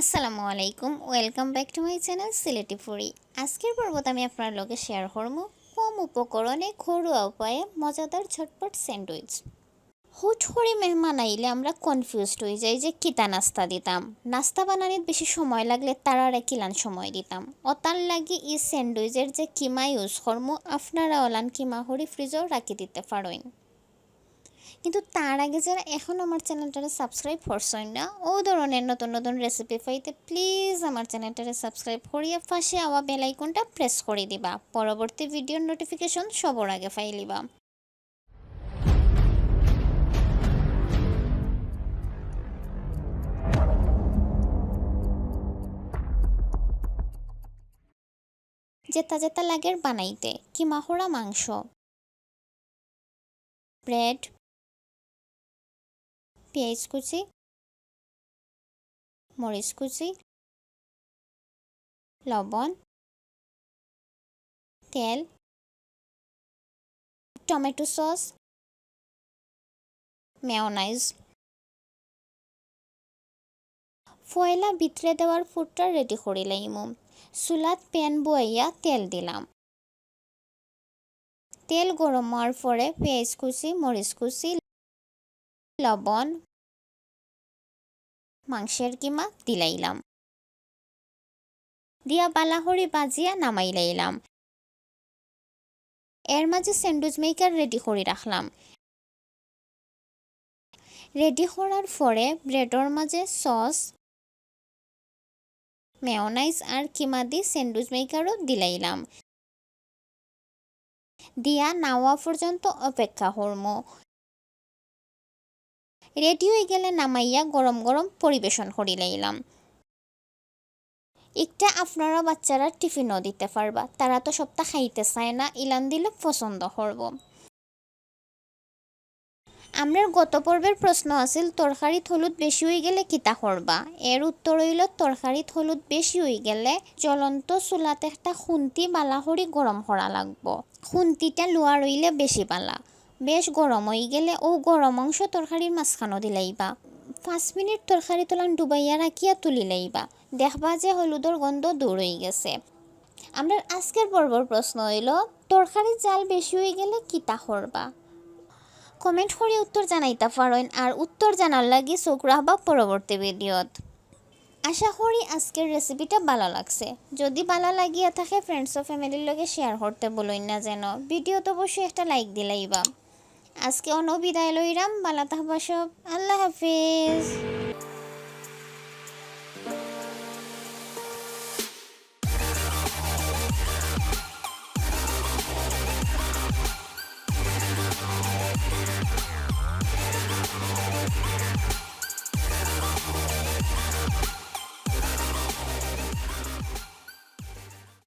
আসসালামু আলাইকুম, welcome back to my channel Sylheti ফুরি। আজকের পর্বত আমি আপনার লগে শেয়ার করব কম উপকরণে ঘরোয়া উপায়ে মজাদার ঝটপট স্যান্ডউইচ। হুট করে মেহমান আইলে আমরা কনফিউজড হয়ে যাই যে কিতা নাস্তা দিতাম। নাস্তা বানানির বেশি সময় লাগলে তারারে কিলান সময় দিতাম। অতার লাগি এই স্যান্ডউইচের যে কিমা ইউজ করব আপনারা অলান কিমা হরি ফ্রিজও রাখি দিতে পারেন। কিন্তু তার আগে যারা এখন আমার চ্যানেলটারে সাবস্ক্রাইব করছেন না, ও ধরনের নতুন নতুন রেসিপি পাইতে প্লিজ আমার চ্যানেলটারে সাবস্ক্রাইব করিয়া পাশে আওয়া বেল আইকনটা প্রেস করে দিবা। পরবর্তী ভিডিওর নোটিফিকেশন সবার আগে পাইলিবা। যেতা যেতা লাগের বানাইতে কিমা হরা মাংস, ব্রেড, পেঁয়াজ কুচি, মরিচ কুচি, লবণ, তেল, টমেটো সস, মেয়োনাইজ। ফয়লা ভিতরে দেওয়ার ফুটটা রেডি করে লাইমু। চুলাত প্যান বইয়া তেল দিলাম। তেল গরম হওয়ার পরে পেঁয়াজ কুচি, মরিচ কুচি, লবণ, মাংসের কিমা দিলাইলাম। দিয়া বালাহরি বাজিয়া নামাই লাইলাম। এর মাঝে স্যান্ডউইচ মেকার রেডি করে রাখলাম। রেডি করার পরে ব্রেডর মাঝে সস, মেয়োনাইজ আর কিমা দিয়ে স্যান্ডউইচ মেকারও দিলাইলাম। দিয়া নাওয়া পর্যন্ত অপেক্ষা করব। রেডি হয়ে গেলে নামাইয়া গরম গরম পরিবেশন করে লাইলাম। একটা আপনারা বাচ্চারা টিফিনও দিতে পারবা, তারা তো সপ্তাহ খাইতে চায় না, ইলান দিলে পছন্দ করব। আমরার গত পর্বের প্রশ্ন আছিল তরকারিত হলুদ বেশি হয়ে গেলে কিতা করবা। এর উত্তর হইল তরকারিত হলুদ বেশি হয়ে গেলে জ্বলন্ত চুলাতে একটা খুন্তি বালাহরি গরম করা লাগবো। খুন্তিটা লোয়া রইলে বেশি বালা। বেশ গরম হয়ে গেলে ও গরম অংশ তরকারির মাঝখানো দিলাইবা। 5 মিনিট তরকারি তোলান ডুবাইয়া রাখিয়া তুলি লাইবা। দেখবা যে হলুদর গন্ধ দূর হয়ে গেছে। আমরা আজকের পর্বর প্রশ্ন হইল তরকারির জাল বেশি হয়ে গেলে কিতা করবা। কমেন্ট করে উত্তর জানাইতে পারেন, আর উত্তর জানার লাগি চোখ রাখবা পরবর্তী ভিডিওত। আশা করি আজকের রেসিপিটা ভালো লাগছে। যদি ভালো লাগিয়া থাকে ফ্রেন্ডস ও ফ্যামিলির লগে শেয়ার করতে বলুন না যেন। ভিডিওতে অবশ্যই একটা লাইক দিলাইবা। আজকে অন্য বিদায় লইরাম। ভালো থাকবা সব। আল্লাহ হাফিজ।